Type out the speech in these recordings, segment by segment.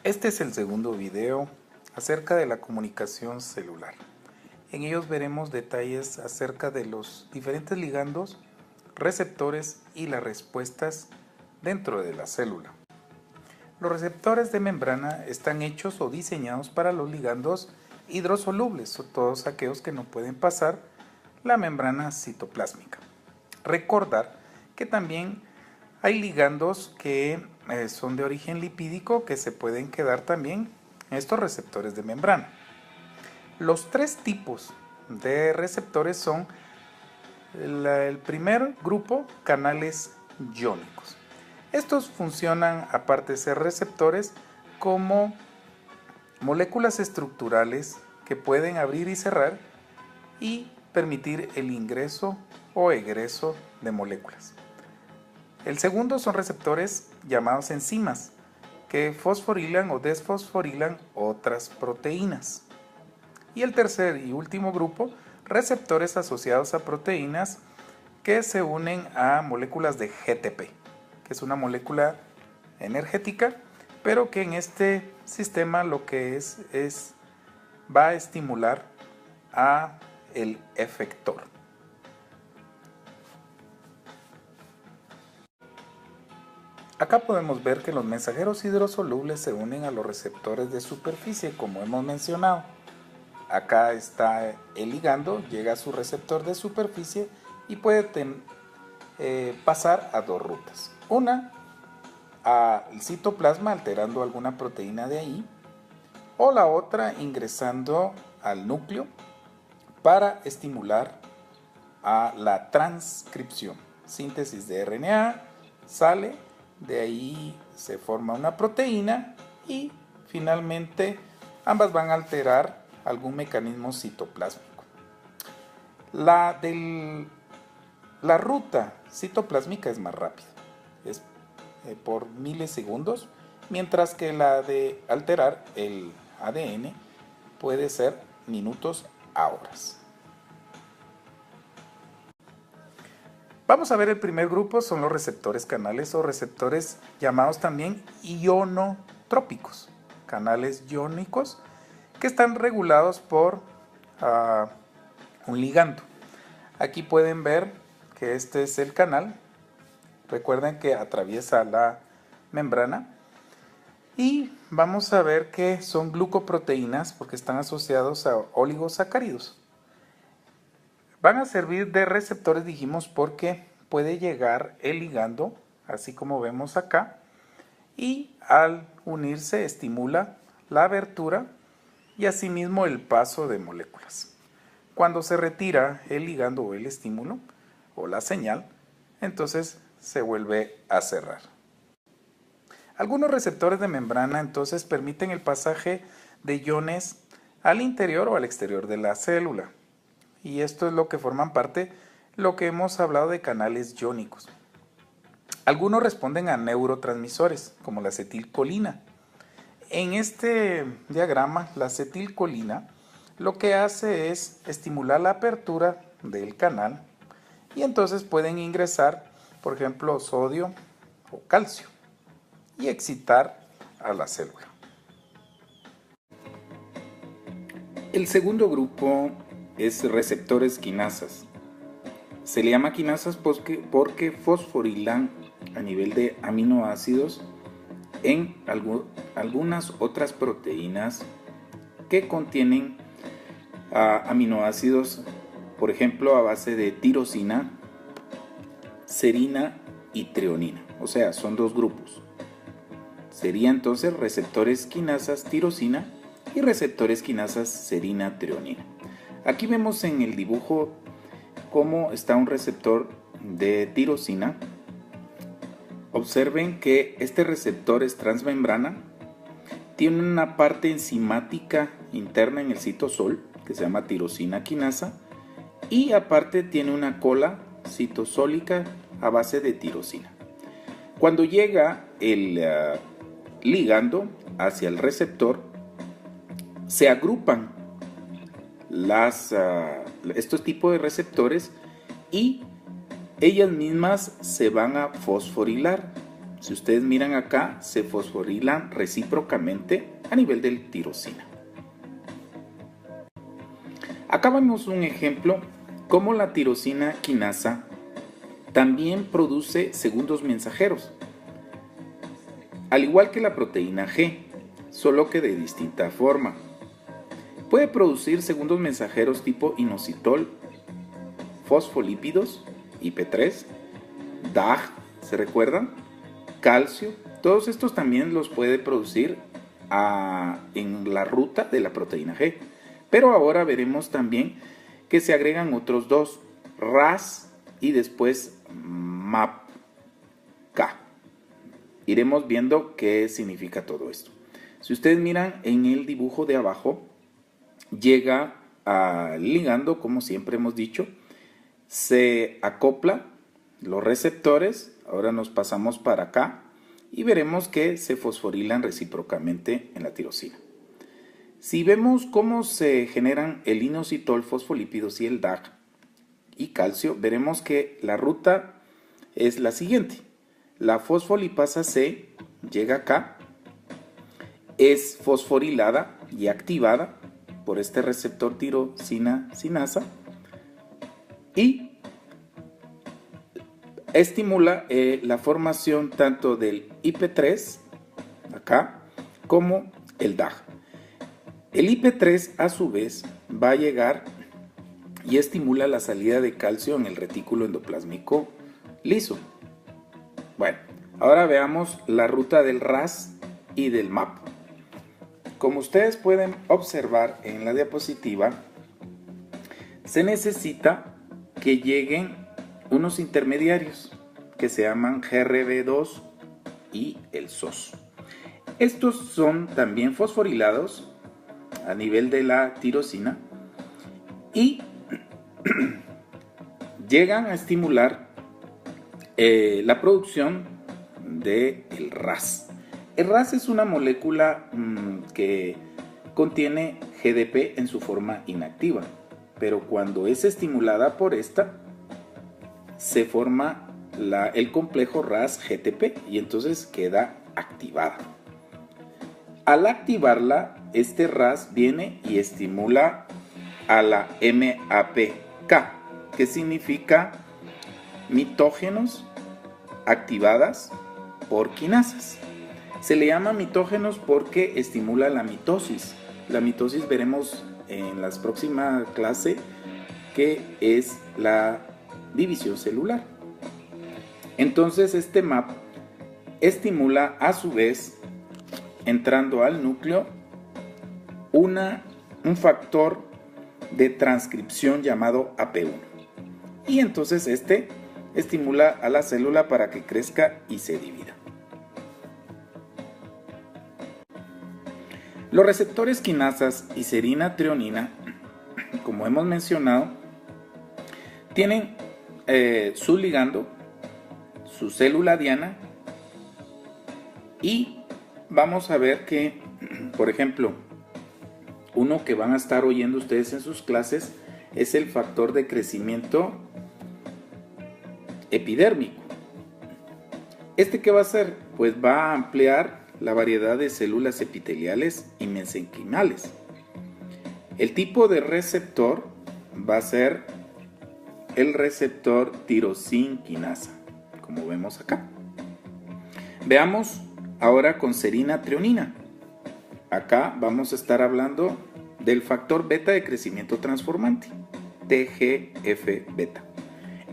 Este es el segundo video acerca de la comunicación celular. En ellos veremos detalles acerca de los diferentes ligandos, receptores y las respuestas dentro de la célula. Los receptores de membrana están hechos o diseñados para los ligandos hidrosolubles, o todos aquellos que no pueden pasar la membrana citoplásmica. Recordar que también hay ligandos que son de origen lipídico que se pueden quedar también en estos receptores de membrana. Los tres tipos de receptores son el primer grupo, canales iónicos. Estos funcionan, aparte de ser receptores, como moléculas estructurales que pueden abrir y cerrar y permitir el ingreso o egreso de moléculas. El segundo son receptores llamados enzimas, que fosforilan o desfosforilan otras proteínas. Y el tercer y último grupo, receptores asociados a proteínas que se unen a moléculas de GTP, que es una molécula energética, pero que en este sistema lo que va a estimular a el efector. Acá podemos ver que los mensajeros hidrosolubles se unen a los receptores de superficie, como hemos mencionado. Acá está el ligando, llega a su receptor de superficie y puede pasar a dos rutas. Una, al citoplasma alterando alguna proteína de ahí, o la otra ingresando al núcleo para estimular a la transcripción. Síntesis de RNA, sale, de ahí se forma una proteína y finalmente ambas van a alterar algún mecanismo citoplásmico. La ruta citoplásmica es más rápida, es por milisegundos, mientras que la de alterar el ADN puede ser minutos a horas. Vamos a ver el primer grupo, son los receptores canales o receptores llamados también ionotrópicos, canales iónicos que están regulados por un ligando. Aquí pueden ver que este es el canal, recuerden que atraviesa la membrana y vamos a ver que son glucoproteínas porque están asociados a oligosacáridos. Van a servir de receptores, dijimos, porque puede llegar el ligando, así como vemos acá, y al unirse estimula la abertura y asimismo el paso de moléculas. Cuando se retira el ligando o el estímulo o la señal, entonces se vuelve a cerrar. Algunos receptores de membrana entonces permiten el pasaje de iones al interior o al exterior de la célula. Y esto es lo que forman parte, lo que hemos hablado de canales iónicos. Algunos responden a neurotransmisores, como la acetilcolina. En este diagrama, la acetilcolina lo que hace es estimular la apertura del canal y entonces pueden ingresar, por ejemplo, sodio o calcio y excitar a la célula. El segundo grupo es receptores quinasas. Se le llama quinasas porque fosforilan a nivel de aminoácidos en algunas otras proteínas que contienen aminoácidos, por ejemplo, a base de tirosina, serina y treonina. O sea, son dos grupos. Sería entonces receptores quinasas tirosina y receptores quinasas serina treonina. Aquí vemos en el dibujo cómo está un receptor de tirosina. Observen que este receptor es transmembrana, tiene una parte enzimática interna en el citosol que se llama tirosina quinasa y aparte tiene una cola citosólica a base de tirosina. Cuando llega el ligando hacia el receptor, se agrupan estos tipos de receptores y ellas mismas se van a fosforilar. Si ustedes miran acá, se fosforilan recíprocamente a nivel de tirosina. Acá vemos un ejemplo cómo la tirosina quinasa también produce segundos mensajeros, al igual que la proteína G, solo que de distinta forma. Puede producir segundos mensajeros tipo inositol, fosfolípidos, IP3, DAG, ¿se recuerdan? Calcio, todos estos también los puede producir en la ruta de la proteína G. Pero ahora veremos también que se agregan otros dos, RAS y después MAPK. Iremos viendo qué significa todo esto. Si ustedes miran en el dibujo de abajo, llega al ligando, como siempre hemos dicho, se acopla los receptores, ahora nos pasamos para acá y veremos que se fosforilan recíprocamente en la tirosina. Si vemos cómo se generan el inositol, fosfolípidos y el DAG y calcio, veremos que la ruta es la siguiente. La fosfolipasa C llega acá, es fosforilada y activada por este receptor tirosina sinasa y estimula la formación tanto del IP3 acá como el DAG. El IP3 a su vez va a llegar y estimula la salida de calcio en el retículo endoplásmico liso. Bueno, ahora veamos la ruta del RAS y del MAP. Como ustedes pueden observar en la diapositiva, se necesita que lleguen unos intermediarios que se llaman GRB2 y el SOS. Estos son también fosforilados a nivel de la tirosina y llegan a estimular la producción del RAS. El RAS es una molécula que contiene GDP en su forma inactiva, pero cuando es estimulada por esta, se forma el complejo RAS-GTP y entonces queda activada. Al activarla, este RAS viene y estimula a la MAPK, que significa mitógenos activadas por quinasas. Se le llama mitógenos porque estimula la mitosis. La mitosis veremos en la próxima clase que es la división celular. Entonces este MAP estimula a su vez, entrando al núcleo, un factor de transcripción llamado AP1. Y entonces este estimula a la célula para que crezca y se divida. Los receptores quinasas y serina treonina, como hemos mencionado, tienen su ligando, su célula diana, y vamos a ver que, por ejemplo, uno que van a estar oyendo ustedes en sus clases es el factor de crecimiento epidérmico. ¿Este qué va a hacer? Pues va a ampliar la variedad de células epiteliales y mesenquimales. El tipo de receptor va a ser el receptor tirosin quinasa, como vemos acá. Veamos ahora con serina treonina. Acá vamos a estar hablando del factor beta de crecimiento transformante, TGF-beta.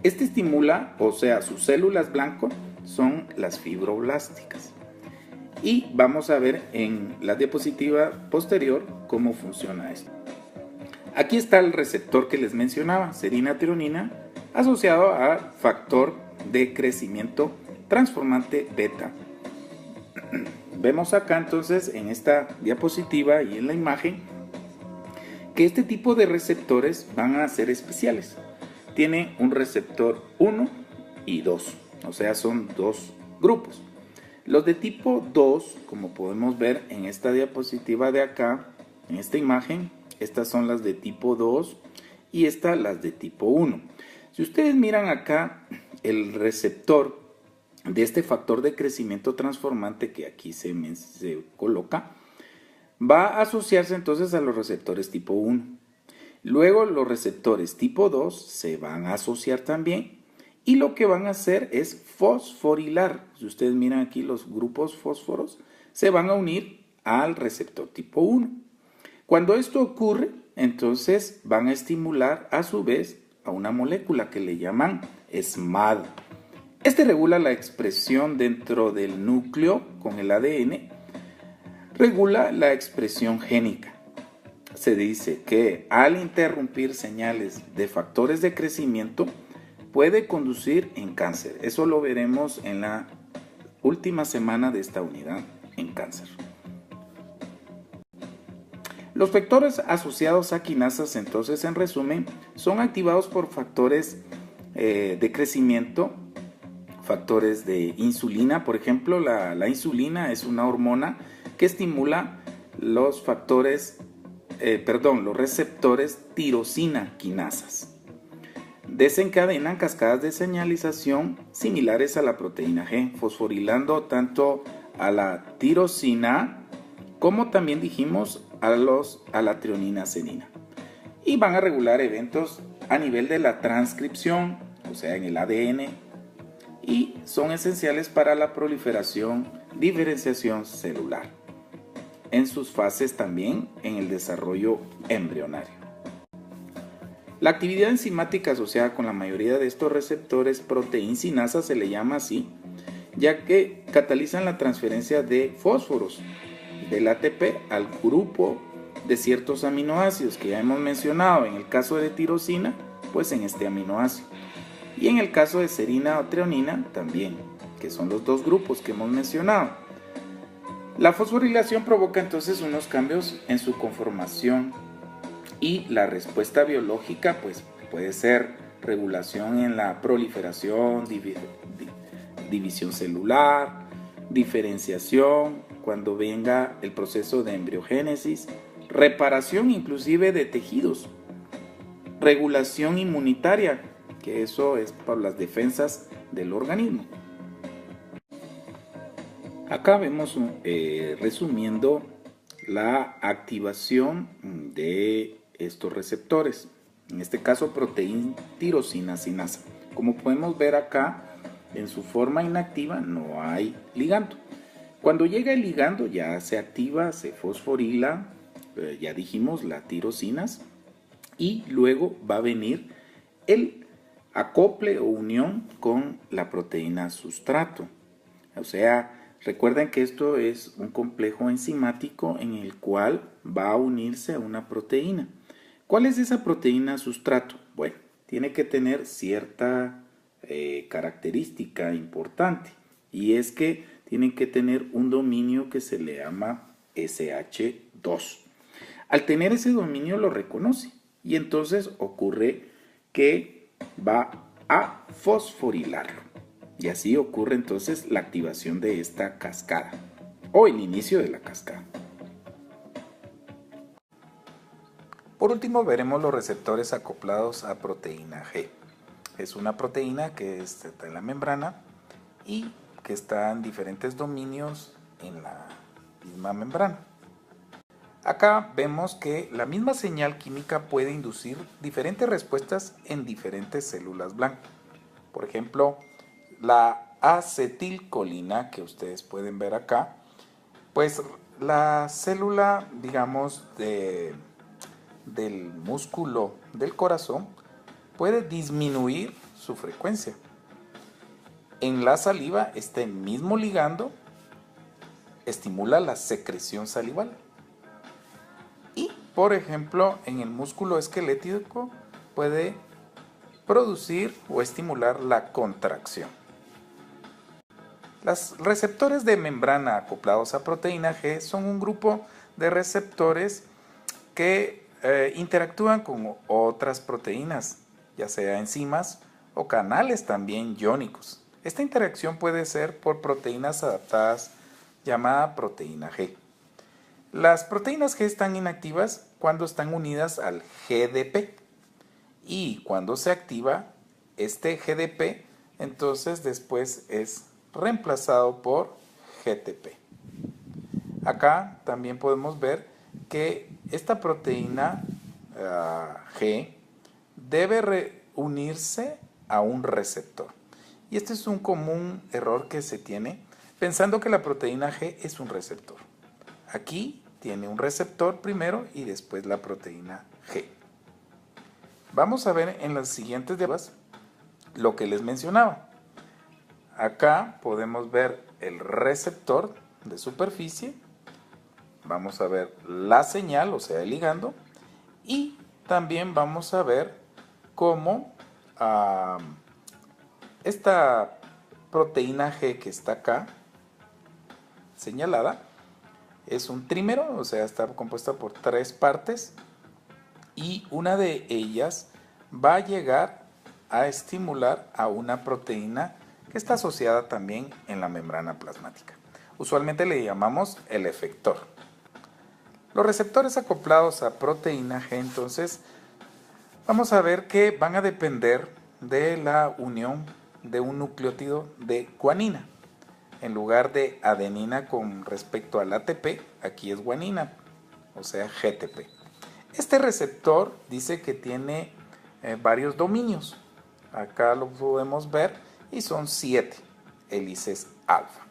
Este estimula, o sea, sus células blanco son las fibroblásticas. Y vamos a ver en la diapositiva posterior cómo funciona esto. Aquí está el receptor que les mencionaba, serina treonina, asociado a factor de crecimiento transformante beta. Vemos acá entonces en esta diapositiva y en la imagen que este tipo de receptores van a ser especiales. Tiene un receptor 1 y 2, o sea, son dos grupos. Los de tipo 2, como podemos ver en esta diapositiva de acá, en esta imagen, estas son las de tipo 2 y estas las de tipo 1. Si ustedes miran acá el receptor de este factor de crecimiento transformante que aquí se coloca, va a asociarse entonces a los receptores tipo 1. Luego los receptores tipo 2 se van a asociar también y lo que van a hacer es fosforilar. Si ustedes miran aquí los grupos fósforos, se van a unir al receptor tipo 1. Cuando esto ocurre, entonces van a estimular a su vez a una molécula que le llaman SMAD. Este regula la expresión dentro del núcleo con el ADN, regula la expresión génica. Se dice que al interrumpir señales de factores de crecimiento puede conducir en cáncer. Eso lo veremos en la última semana de esta unidad en cáncer. Los vectores asociados a quinasas, entonces, en resumen, son activados por factores de crecimiento, factores de insulina. Por ejemplo, la insulina es una hormona que estimula los receptores tirosina quinasas. Desencadenan cascadas de señalización similares a la proteína G, fosforilando tanto a la tirosina como también dijimos a la trionina senina. Y van a regular eventos a nivel de la transcripción, o sea, en el ADN, y son esenciales para la proliferación, diferenciación celular, en sus fases también en el desarrollo embrionario. La actividad enzimática asociada con la mayoría de estos receptores proteincinasa se le llama así, ya que catalizan la transferencia de fósforos del ATP al grupo de ciertos aminoácidos que ya hemos mencionado. En el caso de tirosina, pues en este aminoácido, y en el caso de serina o treonina también, que son los dos grupos que hemos mencionado. La fosforilación provoca entonces unos cambios en su conformación y la respuesta biológica pues puede ser regulación en la proliferación, división celular, diferenciación, cuando venga el proceso de embriogénesis, reparación inclusive de tejidos, regulación inmunitaria, que eso es para las defensas del organismo. Acá vemos resumiendo la activación de estos receptores, en este caso proteína tirosina sinasa. Como podemos ver acá, en su forma inactiva no hay ligando. Cuando llega el ligando ya se activa, se fosforila, ya dijimos las tirosinas, y luego va a venir el acople o unión con la proteína sustrato. O sea, recuerden que esto es un complejo enzimático en el cual va a unirse a una proteína. ¿Cuál es esa proteína sustrato? Bueno, tiene que tener cierta característica importante, y es que tienen que tener un dominio que se le llama SH2. Al tener ese dominio lo reconoce y entonces ocurre que va a fosforilarlo. Y así ocurre entonces la activación de esta cascada o el inicio de la cascada. Por último veremos los receptores acoplados a proteína G. Es una proteína que está en la membrana y que está en diferentes dominios en la misma membrana. Acá vemos que la misma señal química puede inducir diferentes respuestas en diferentes células blancas. Por ejemplo, la acetilcolina que ustedes pueden ver acá, pues la célula, digamos, del músculo del corazón puede disminuir su frecuencia. En la saliva, este mismo ligando estimula la secreción salival. Y, por ejemplo, en el músculo esquelético puede producir o estimular la contracción. Los receptores de membrana acoplados a proteína G son un grupo de receptores que interactúan con otras proteínas, ya sea enzimas o canales también iónicos. Esta interacción puede ser por proteínas adaptadas llamada proteína G. Las proteínas G están inactivas cuando están unidas al GDP, y cuando se activa este GDP, entonces después es reemplazado por GTP. Acá también podemos ver que esta proteína G debe unirse a un receptor. Y este es un común error que se tiene pensando que la proteína G es un receptor. Aquí tiene un receptor primero y después la proteína G. Vamos a ver en las siguientes diapositivas lo que les mencionaba. Acá podemos ver el receptor de superficie. Vamos a ver la señal, o sea, el ligando. Y también vamos a ver cómo esta proteína G que está acá señalada es un trímero, o sea, está compuesta por 3 partes y una de ellas va a llegar a estimular a una proteína que está asociada también en la membrana plasmática. Usualmente le llamamos el efector. Los receptores acoplados a proteína G, entonces, vamos a ver que van a depender de la unión de un nucleótido de guanina. En lugar de adenina con respecto al ATP, aquí es guanina, o sea GTP. Este receptor dice que tiene varios dominios. Acá lo podemos ver y son 7 hélices alfa.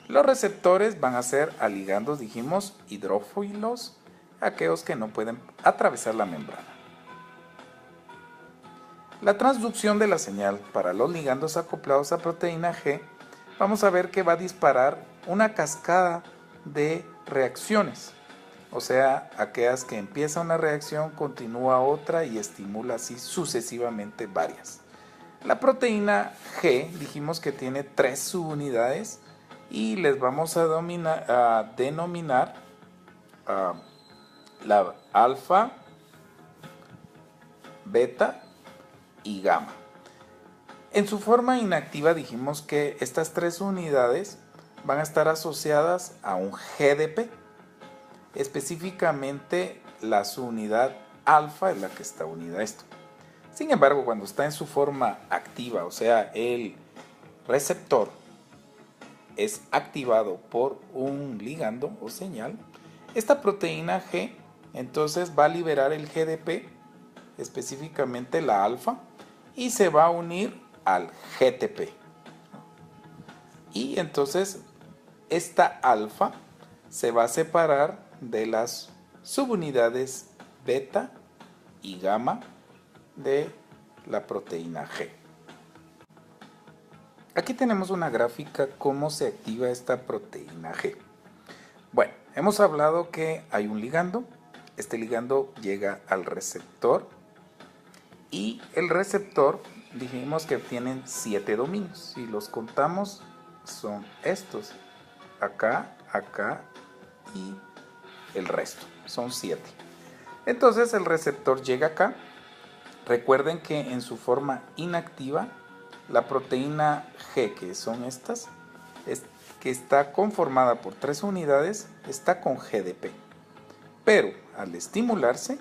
Los receptores van a ser a ligandos, dijimos, hidrófilos, aquellos que no pueden atravesar la membrana. La transducción de la señal para los ligandos acoplados a proteína G, vamos a ver que va a disparar una cascada de reacciones. O sea, aquellas que empieza una reacción, continúa otra y estimula así sucesivamente varias. La proteína G dijimos que tiene 3 subunidades y les vamos a denominar la alfa, beta y gamma. En su forma inactiva dijimos que estas 3 unidades van a estar asociadas a un GDP. Específicamente la subunidad alfa es la que está unida a esto. Sin embargo, cuando está en su forma activa, o sea, el receptor es activado por un ligando o señal, esta proteína G entonces va a liberar el GDP, específicamente la alfa, y se va a unir al GTP. Y entonces esta alfa se va a separar de las subunidades beta y gamma de la proteína G. Aquí tenemos una gráfica cómo se activa esta proteína G. Bueno, hemos hablado que hay un ligando. Este ligando llega al receptor y el receptor dijimos que tienen 7 dominios. Si los contamos son estos, acá, acá y el resto, son 7. Entonces el receptor llega acá. Recuerden que en su forma inactiva, la proteína G, que son estas, que está conformada por 3 unidades, está con GDP. Pero al estimularse,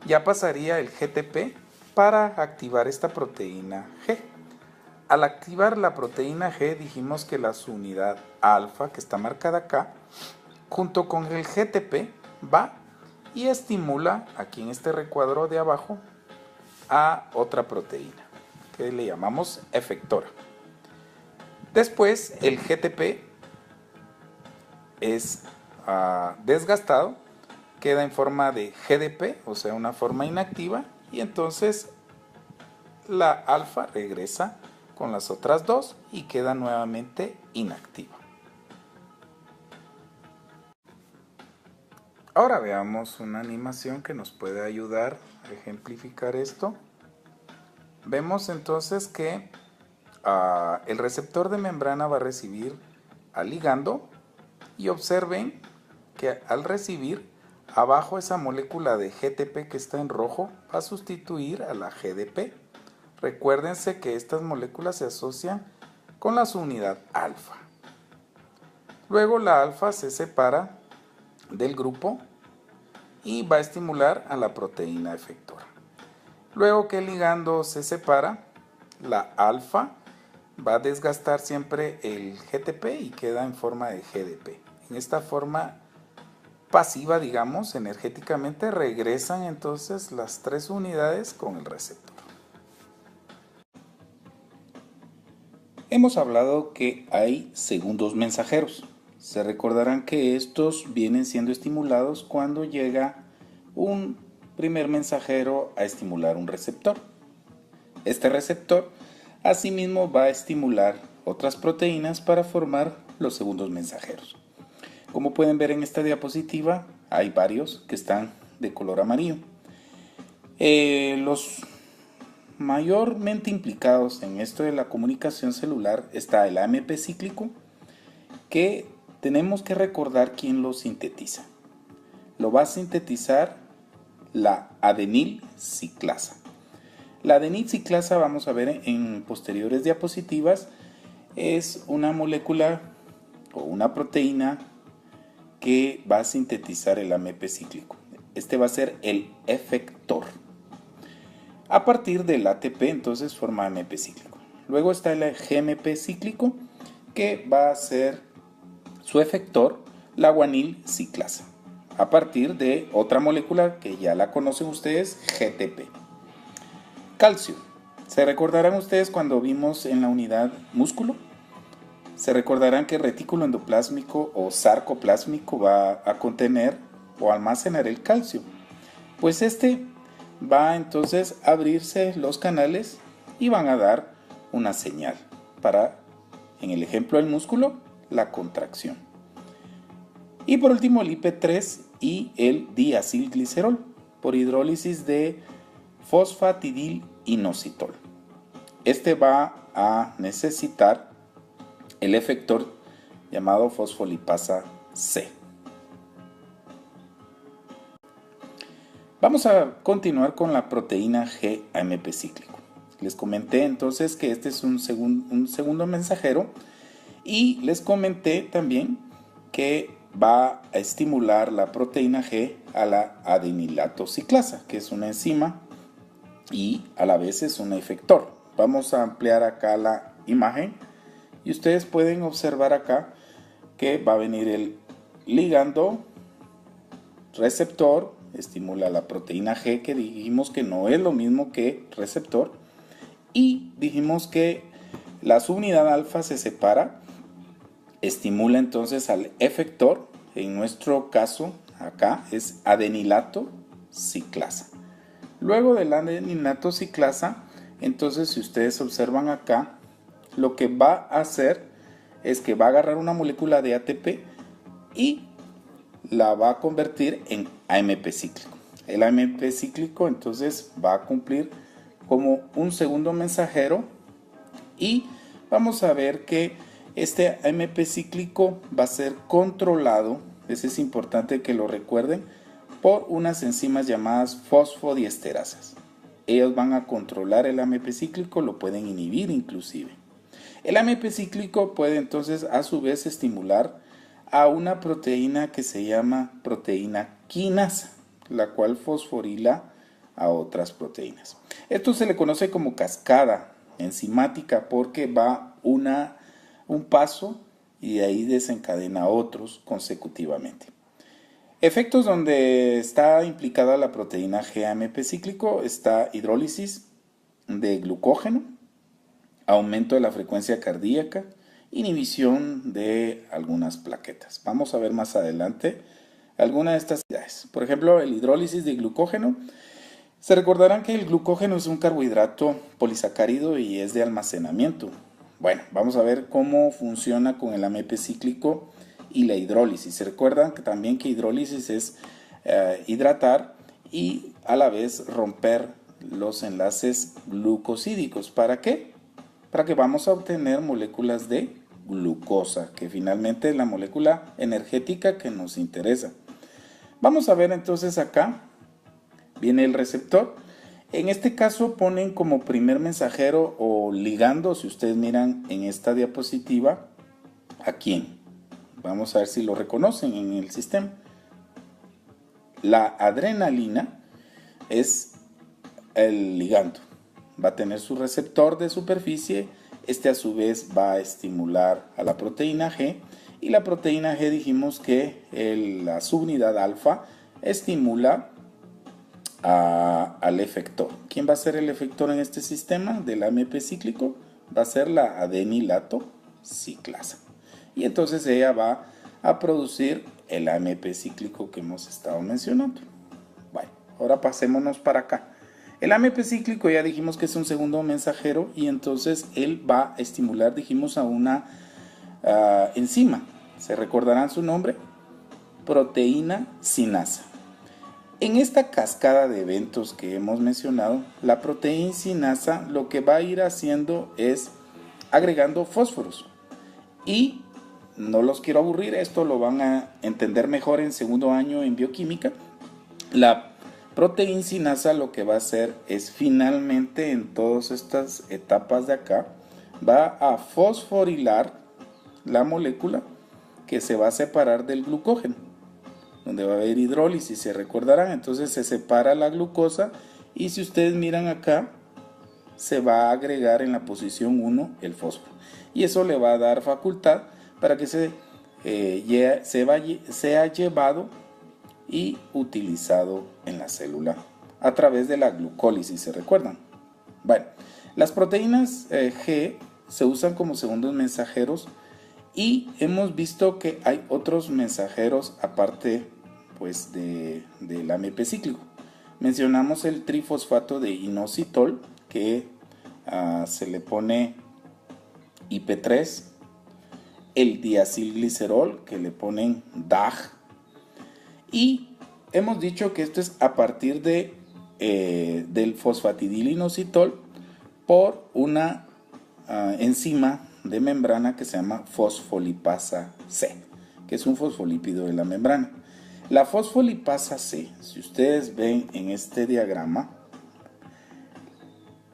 ya pasaría el GTP para activar esta proteína G. Al activar la proteína G, dijimos que la subunidad alfa, que está marcada acá, junto con el GTP, va y estimula, aquí en este recuadro de abajo, a otra proteína, que le llamamos efectora. Después, el GTP es desgastado, queda en forma de GDP, o sea, una forma inactiva, y entonces la alfa regresa con las otras 2 y queda nuevamente inactiva. Ahora veamos una animación que nos puede ayudar a ejemplificar esto. Vemos entonces que el receptor de membrana va a recibir al ligando y observen que al recibir abajo esa molécula de GTP que está en rojo va a sustituir a la GDP. Recuérdense que estas moléculas se asocian con la subunidad alfa. Luego la alfa se separa del grupo y va a estimular a la proteína efectora. Luego que el ligando se separa, la alfa va a desgastar siempre el GTP y queda en forma de GDP. En esta forma pasiva, digamos, energéticamente regresan entonces las 3 unidades con el receptor. Hemos hablado que hay segundos mensajeros. Se recordarán que estos vienen siendo estimulados cuando llega un primer mensajero a estimular un receptor. Este receptor asimismo va a estimular otras proteínas para formar los segundos mensajeros. Como pueden ver en esta diapositiva, hay varios que están de color amarillo. Los mayormente implicados en esto de la comunicación celular está el AMP cíclico, que tenemos que recordar quién lo sintetiza. Lo va a sintetizar la adenil ciclasa. La adenil ciclasa, vamos a ver en posteriores diapositivas, es una molécula o una proteína que va a sintetizar el AMP cíclico. Este va a ser el efector. A partir del ATP, entonces, forma AMP cíclico. Luego está el GMP cíclico, que va a ser su efector, la guanil ciclasa. A partir de otra molécula que ya la conocen ustedes, GTP. Calcio. ¿Se recordarán ustedes cuando vimos en la unidad músculo? Se recordarán que el retículo endoplásmico o sarcoplásmico va a contener o almacenar el calcio. Pues este va entonces a abrirse los canales y van a dar una señal para, en el ejemplo del músculo, la contracción. Y por último el IP3 y el diacilglicerol por hidrólisis de fosfatidilinositol. Este va a necesitar el efector llamado fosfolipasa C. Vamos a continuar con la proteína G-AMP cíclico. Les comenté entonces que este es un segundo mensajero y les comenté también que va a estimular la proteína G a la adenilato ciclasa, que es una enzima y a la vez es un efector. Vamos a ampliar acá la imagen y ustedes pueden observar acá que va a venir el ligando receptor, estimula la proteína G, que dijimos que no es lo mismo que receptor, y dijimos que la subunidad alfa se separa, estimula entonces al efector, en nuestro caso acá es adenilato ciclasa. Luego del adenilato ciclasa, entonces si ustedes observan acá, lo que va a hacer es que va a agarrar una molécula de ATP y la va a convertir en AMP cíclico. El AMP cíclico entonces va a cumplir como un segundo mensajero y vamos a ver que este AMP cíclico va a ser controlado, eso es importante que lo recuerden, por unas enzimas llamadas fosfodiesterasas. Ellos van a controlar el AMP cíclico, lo pueden inhibir inclusive. El AMP cíclico puede entonces a su vez estimular a una proteína que se llama proteína quinasa, la cual fosforila a otras proteínas. Esto se le conoce como cascada enzimática porque va un paso y de ahí desencadena otros consecutivamente. Efectos donde está implicada la proteína G-AMP cíclico está hidrólisis de glucógeno, aumento de la frecuencia cardíaca, inhibición de algunas plaquetas. Vamos a ver más adelante algunas de estas actividades. Por ejemplo, el hidrólisis de glucógeno. Se recordarán que el glucógeno es un carbohidrato polisacárido y es de almacenamiento. Bueno, vamos a ver cómo funciona con el AMP cíclico y la hidrólisis. Se recuerdan que también que hidrólisis es hidratar y a la vez romper los enlaces glucosídicos. ¿Para qué? Para que vamos a obtener moléculas de glucosa, que finalmente es la molécula energética que nos interesa. Vamos a ver entonces acá, viene el receptor. En este caso ponen como primer mensajero o ligando, si ustedes miran en esta diapositiva, ¿a quién? Vamos a ver si lo reconocen en el sistema. La adrenalina es el ligando. Va a tener su receptor de superficie Este a su vez va a estimular a la proteína G, y la proteína G dijimos que la subunidad alfa estimula al efector. ¿Quién va a ser el efector en este sistema del AMP cíclico? Va a ser la adenilato ciclasa. Y entonces ella va a producir el AMP cíclico que hemos estado mencionando. Bueno, ahora pasémonos para acá. El AMP cíclico ya dijimos que es un segundo mensajero, y entonces él va a estimular, dijimos, a una enzima. ¿Se recordarán su nombre? Proteína cinasa. En esta cascada de eventos que hemos mencionado, la proteína cinasa lo que va a ir haciendo es agregando fósforos. Y no los quiero aburrir, esto lo van a entender mejor en segundo año en bioquímica. La proteína cinasa lo que va a hacer es, finalmente, en todas estas etapas de acá, va a fosforilar la molécula que se va a separar del glucógeno, donde va a haber hidrólisis, se recordarán. Entonces se separa la glucosa, y si ustedes miran acá, se va a agregar en la posición 1 el fósforo, y eso le va a dar facultad para que sea llevado y utilizado en la célula a través de la glucólisis, ¿se recuerdan? Bueno, las proteínas G se usan como segundos mensajeros, y hemos visto que hay otros mensajeros aparte, pues, del AMP cíclico. Mencionamos el trifosfato de inositol, que se le pone IP3, el diacilglicerol, que le ponen DAG, y hemos dicho que esto es a partir del fosfatidilinositol por una enzima de membrana que se llama fosfolipasa C, que es un fosfolípido de la membrana. La fosfolipasa C, si ustedes ven en este diagrama,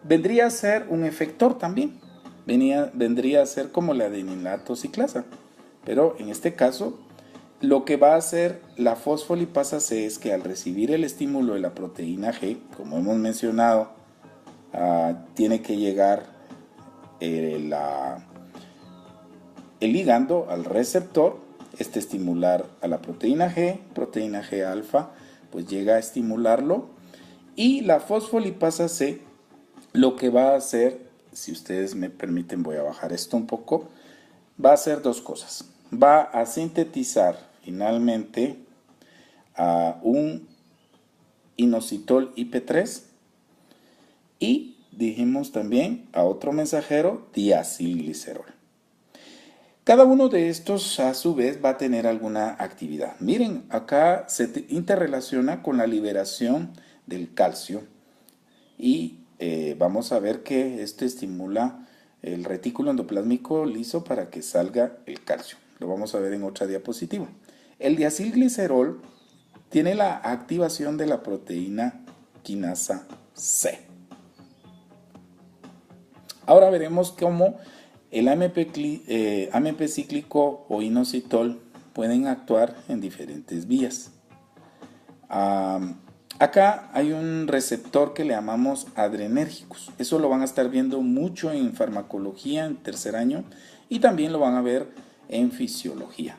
vendría a ser un efector también. Vendría a ser como la adenilato ciclasa, pero en este caso lo que va a hacer la fosfolipasa C es que, al recibir el estímulo de la proteína G, como hemos mencionado, tiene que llegar el ligando al receptor, estimular a la proteína G alfa, pues llega a estimularlo, y la fosfolipasa C lo que va a hacer, si ustedes me permiten, voy a bajar esto un poco, va a hacer dos cosas. Va a sintetizar finalmente a un inositol IP3, y dijimos también a otro mensajero, diacilglicerol. Cada uno de estos a su vez va a tener alguna actividad. Miren, acá se interrelaciona con la liberación del calcio, y vamos a ver que esto estimula el retículo endoplásmico liso para que salga el calcio. Lo vamos a ver en otra diapositiva. El diacilglicerol tiene la activación de la proteína quinasa C. Ahora veremos cómo el AMP cíclico o inositol pueden actuar en diferentes vías. Acá hay un receptor que le llamamos adrenérgicos. Eso lo van a estar viendo mucho en farmacología en tercer año, y también lo van a ver en fisiología.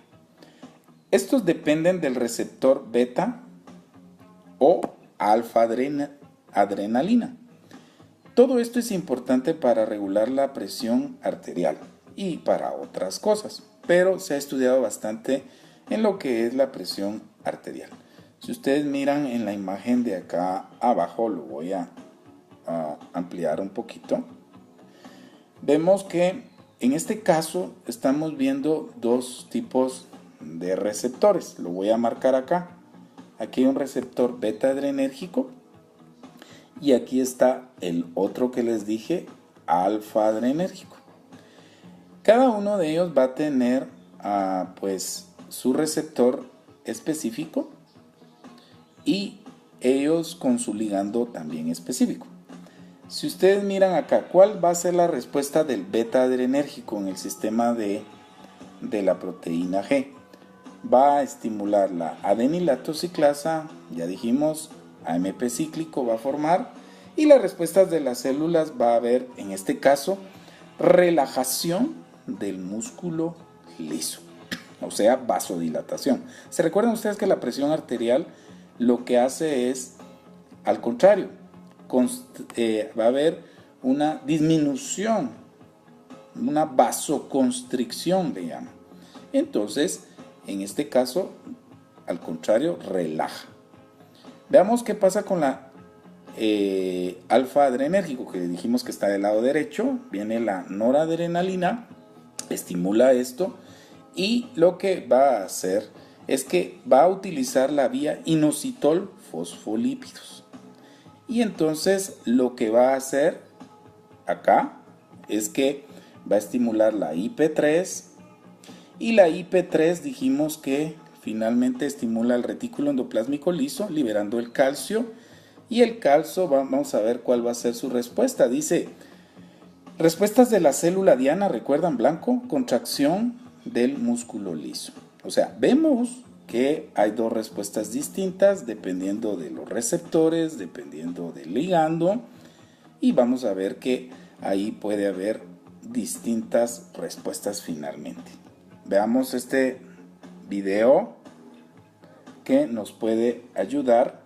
Estos dependen del receptor beta o alfa adrenalina. Todo esto es importante para regular la presión arterial y para otras cosas, pero se ha estudiado bastante en lo que es la presión arterial. Si ustedes miran en la imagen de acá abajo, lo voy a ampliar un poquito. Vemos que en este caso estamos viendo dos tipos de receptores. Lo voy a marcar acá. Aquí hay un receptor beta adrenérgico, y aquí está el otro que les dije, alfa adrenérgico. Cada uno de ellos va a tener pues su receptor específico, y ellos con su ligando también específico. Si ustedes miran acá, ¿cuál va a ser la respuesta del beta adrenérgico en el sistema de la proteína G? Va a estimular la adenilato ciclasa, ya dijimos, AMP cíclico va a formar, y las respuestas de las células va a haber, en este caso, relajación del músculo liso, o sea, vasodilatación. ¿Se recuerdan ustedes que la presión arterial lo que hace es, al contrario, va a haber una disminución, una vasoconstricción, le llaman? Entonces, en este caso, al contrario, relaja. Veamos qué pasa con la alfa-adrenérgico, que dijimos que está del lado derecho. Viene la noradrenalina, estimula esto, y lo que va a hacer es que va a utilizar la vía inositol-fosfolípidos. Y entonces lo que va a hacer acá es que va a estimular la IP3, y la IP3 dijimos que finalmente estimula el retículo endoplásmico liso, liberando el calcio, y el calcio, vamos a ver cuál va a ser su respuesta. Dice, respuestas de la célula diana, ¿recuerdan? Blanco, contracción del músculo liso. O sea, vemos que hay dos respuestas distintas dependiendo de los receptores, dependiendo del ligando, y vamos a ver que ahí puede haber distintas respuestas finalmente. Veamos este video que nos puede ayudar.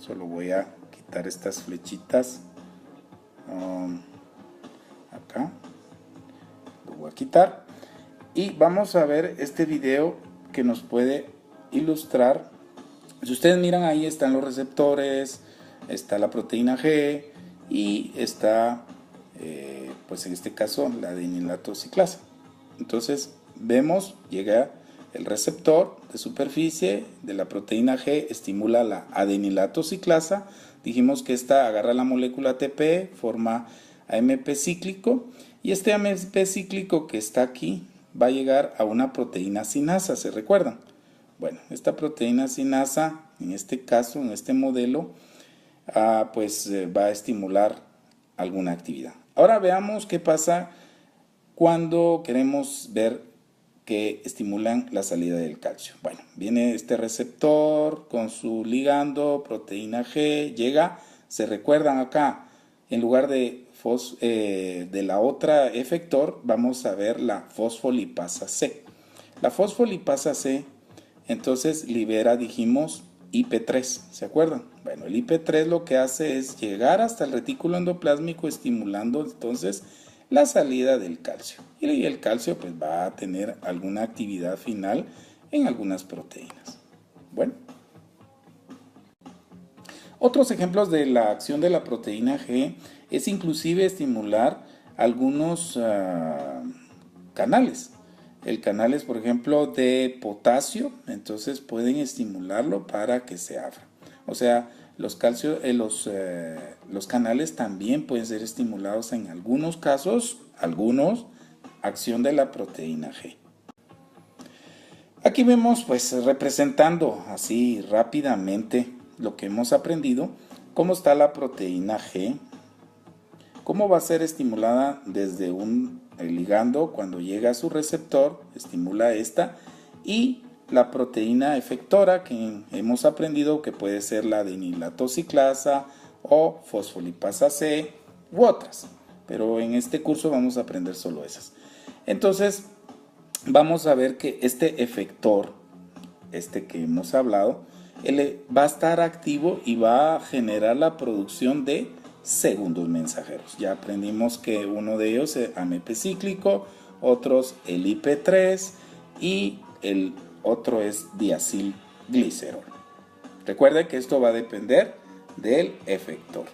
Solo voy a quitar estas flechitas acá, lo voy a quitar, y vamos a ver este video que nos puede ilustrar. Si ustedes miran, ahí están los receptores, está la proteína G y está pues en este caso la adenilatociclasa. Entonces vemos, llega el receptor de superficie de la proteína G, estimula la adenilatociclasa. Dijimos que esta agarra la molécula ATP, forma AMP cíclico, y este AMP cíclico que está aquí va a llegar a una proteína sinasa, ¿se recuerdan? Bueno, esta proteína sinasa, en este caso, en este modelo, pues va a estimular alguna actividad. Ahora veamos qué pasa cuando queremos ver que estimulan la salida del calcio. Bueno, viene este receptor con su ligando, proteína G, llega, se recuerdan acá, en lugar de la otra efector, vamos a ver la fosfolipasa C. La fosfolipasa C, entonces libera, dijimos, IP3, ¿se acuerdan? Bueno, el IP3 lo que hace es llegar hasta el retículo endoplásmico, estimulando entonces la salida del calcio, y el calcio pues va a tener alguna actividad final en algunas proteínas. Bueno, otros ejemplos de la acción de la proteína G es inclusive estimular algunos canales. El canal es, por ejemplo, de potasio, entonces pueden estimularlo para que se abra. O sea, los canales también pueden ser estimulados en algunos casos, acción de la proteína G. Aquí vemos, pues, representando así rápidamente lo que hemos aprendido, cómo está la proteína G, cómo va a ser estimulada desde el ligando cuando llega a su receptor, estimula esta, y la proteína efectora que hemos aprendido que puede ser la adenilatociclasa o fosfolipasa C u otras, pero en este curso vamos a aprender solo esas. Entonces vamos a ver que este efector, que hemos hablado, él va a estar activo y va a generar la producción de segundos mensajeros. Ya aprendimos que uno de ellos es AMP cíclico, otros el IP3 y el otro es diacilglicerol. Recuerden que esto va a depender del efector.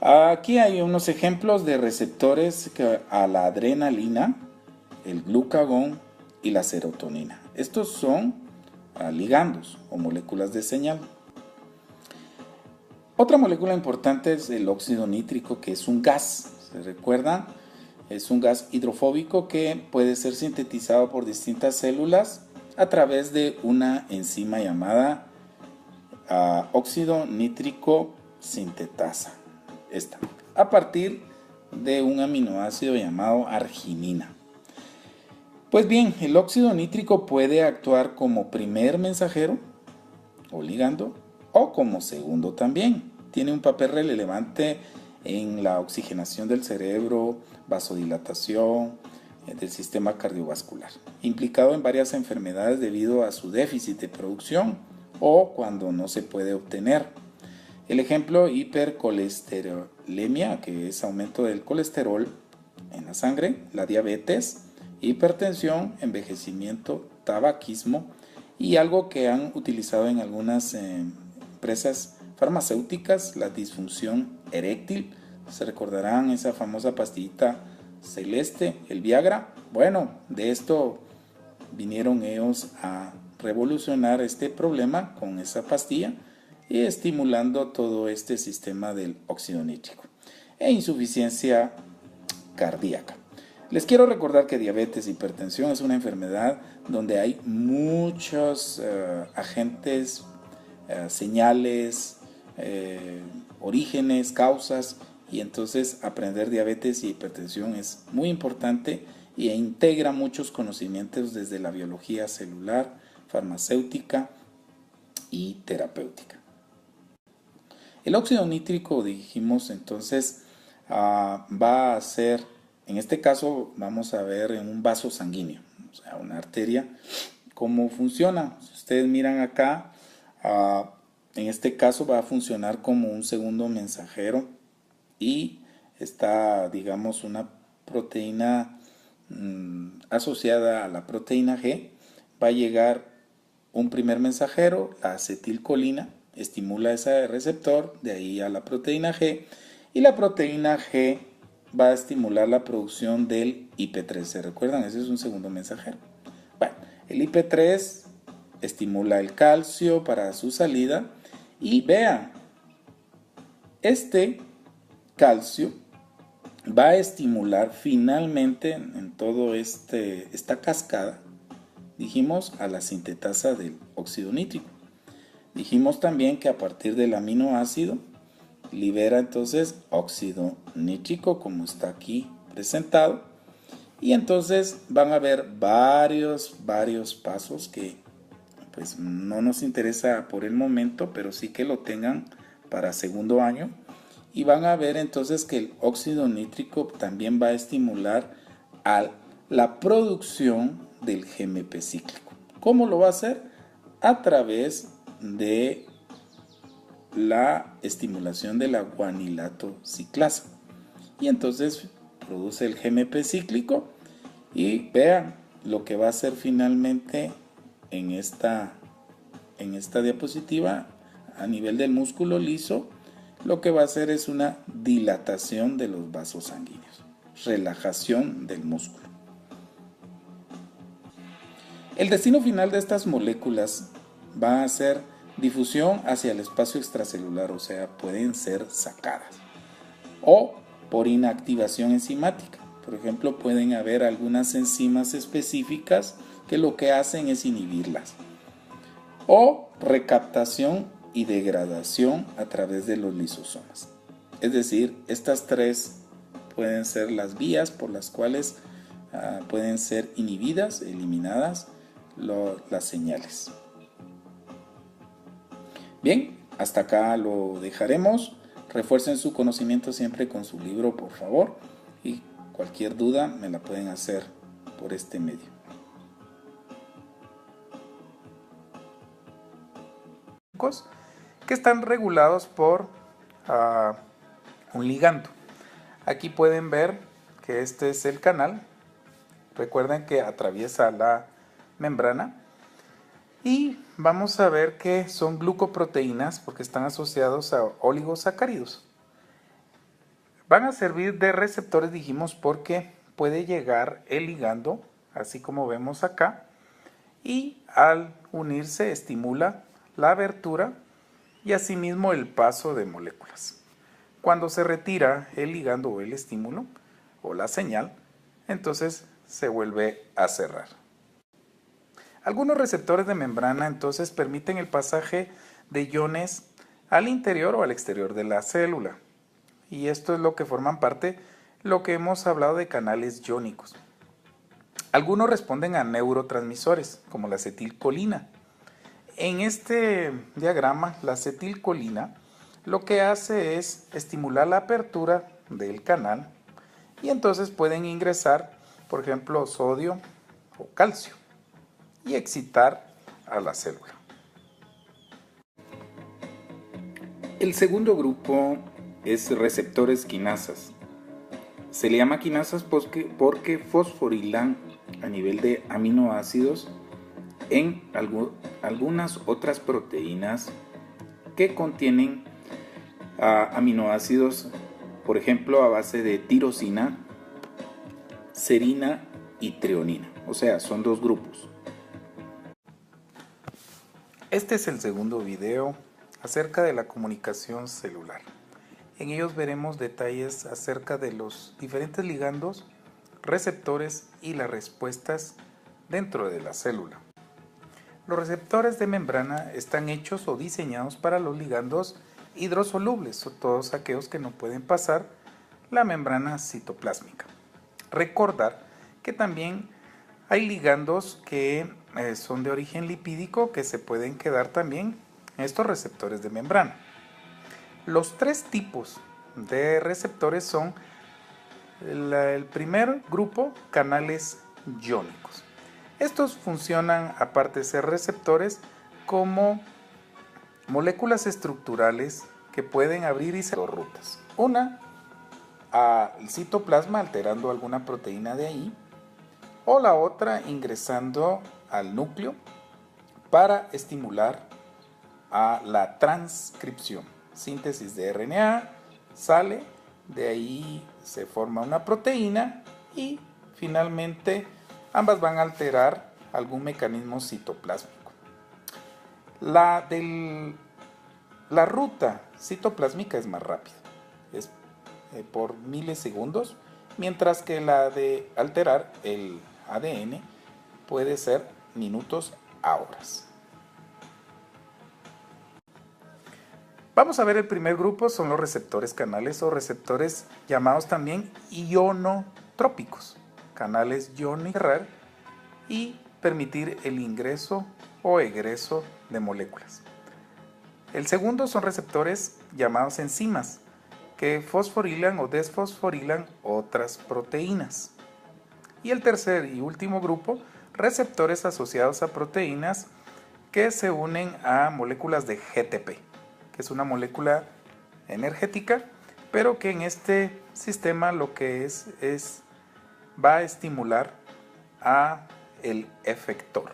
Aquí hay unos ejemplos de receptores a la adrenalina, el glucagón y la serotonina. Estos son ligandos o moléculas de señal. Otra molécula importante es el óxido nítrico, que es un gas. ¿Se recuerdan? Es un gas hidrofóbico que puede ser sintetizado por distintas células a través de una enzima llamada óxido nítrico sintetasa. A partir de un aminoácido llamado arginina. Pues bien, el óxido nítrico puede actuar como primer mensajero o ligando o como segundo también. Tiene un papel relevante en la oxigenación del cerebro, vasodilatación, del sistema cardiovascular, implicado en varias enfermedades debido a su déficit de producción o cuando no se puede obtener. El ejemplo, hipercolesterolemia, que es aumento del colesterol en la sangre, la diabetes, hipertensión, envejecimiento, tabaquismo y algo que han utilizado en algunas empresas farmacéuticas, la disfunción eréctil. Se recordarán esa famosa pastillita celeste, el Viagra. Bueno, de esto vinieron ellos a revolucionar este problema con esa pastilla y estimulando todo este sistema del óxido nítrico e insuficiencia cardíaca. Les quiero recordar que diabetes e hipertensión es una enfermedad donde hay muchos agentes, señales, orígenes, causas, y entonces aprender diabetes y hipertensión es muy importante e integra muchos conocimientos desde la biología celular, farmacéutica y terapéutica. El óxido nítrico, dijimos entonces, va a ser, en este caso vamos a ver en un vaso sanguíneo, o sea, una arteria, cómo funciona. Si ustedes miran acá, en este caso va a funcionar como un segundo mensajero y está, digamos, una proteína asociada a la proteína G. Va a llegar un primer mensajero, la acetilcolina, estimula ese receptor, de ahí a la proteína G, y la proteína G va a estimular la producción del IP3. ¿Se recuerdan? Ese es un segundo mensajero. Bueno, el IP3 estimula el calcio para su salida y vean, este calcio va a estimular finalmente en todo esta cascada, dijimos, a la sintetasa del óxido nítrico. Dijimos también que a partir del aminoácido libera entonces óxido nítrico, como está aquí presentado, y entonces van a haber varios pasos que pues no nos interesa por el momento, pero sí que lo tengan para segundo año, y van a ver entonces que el óxido nítrico también va a estimular a la producción del GMP cíclico. ¿Cómo lo va a hacer? A través de la estimulación de la guanilato ciclasa, y entonces produce el GMP cíclico, y vean lo que va a hacer finalmente en esta diapositiva a nivel del músculo liso. Lo que va a hacer es una dilatación de los vasos sanguíneos, relajación del músculo. El destino final de estas moléculas va a ser difusión hacia el espacio extracelular, o sea, pueden ser sacadas, o por inactivación enzimática. Por ejemplo, pueden haber algunas enzimas específicas que lo que hacen es inhibirlas, o recaptación y degradación a través de los lisosomas. Es decir, estas tres pueden ser las vías por las cuales pueden ser inhibidas, eliminadas las señales. Bien, hasta acá lo dejaremos. Refuercen su conocimiento siempre con su libro, por favor, y cualquier duda me la pueden hacer por este medio. Que están regulados por un ligando. Aquí pueden ver que este es el canal. Recuerden que atraviesa la membrana. Y vamos a ver que son glucoproteínas porque están asociados a oligosacáridos. Van a servir de receptores, dijimos, porque puede llegar el ligando, así como vemos acá, y al unirse estimula la abertura y asimismo el paso de moléculas. Cuando se retira el ligando o el estímulo o la señal, entonces se vuelve a cerrar. Algunos receptores de membrana entonces permiten el pasaje de iones al interior o al exterior de la célula. Y esto es lo que forman parte lo que hemos hablado de canales iónicos. Algunos responden a neurotransmisores como la acetilcolina. En este diagrama, la acetilcolina lo que hace es estimular la apertura del canal y entonces pueden ingresar, por ejemplo, sodio o calcio y excitar a la célula. El segundo grupo es receptores quinasas. Se le llama quinasas porque fosforilan a nivel de aminoácidos en algunas otras proteínas que contienen aminoácidos, por ejemplo, a base de tirosina, serina y treonina. O sea, son dos grupos. Este es el segundo video acerca de la comunicación celular. En ellos veremos detalles acerca de los diferentes ligandos, receptores y las respuestas dentro de la célula. Los receptores de membrana están hechos o diseñados para los ligandos hidrosolubles, o todos aquellos que no pueden pasar la membrana citoplásmica. Recordar que también hay ligandos que son de origen lipídico que se pueden quedar también en estos receptores de membrana. Los tres tipos de receptores son el primer grupo, canales iónicos. Estos funcionan, aparte de ser receptores, como moléculas estructurales que pueden abrir y cerrar rutas. Una al citoplasma alterando alguna proteína de ahí, o la otra ingresando al núcleo para estimular a la transcripción. Síntesis de RNA, sale, de ahí se forma una proteína y finalmente ambas van a alterar algún mecanismo citoplásmico. La ruta citoplásmica es más rápida, es por milisegundos, mientras que la de alterar el ADN puede ser minutos a horas. Vamos a ver el primer grupo, son los receptores canales o receptores llamados también ionotrópicos. Canales ionizar y permitir el ingreso o egreso de moléculas. El segundo son receptores llamados enzimas, que fosforilan o desfosforilan otras proteínas. Y el tercer y último grupo, receptores asociados a proteínas que se unen a moléculas de GTP, que es una molécula energética, pero que en este sistema lo que va a estimular a el efector.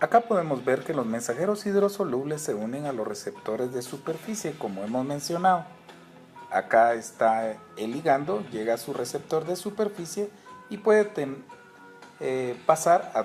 Acá podemos ver que los mensajeros hidrosolubles se unen a los receptores de superficie, como hemos mencionado. Acá está el ligando, llega a su receptor de superficie y puede pasar a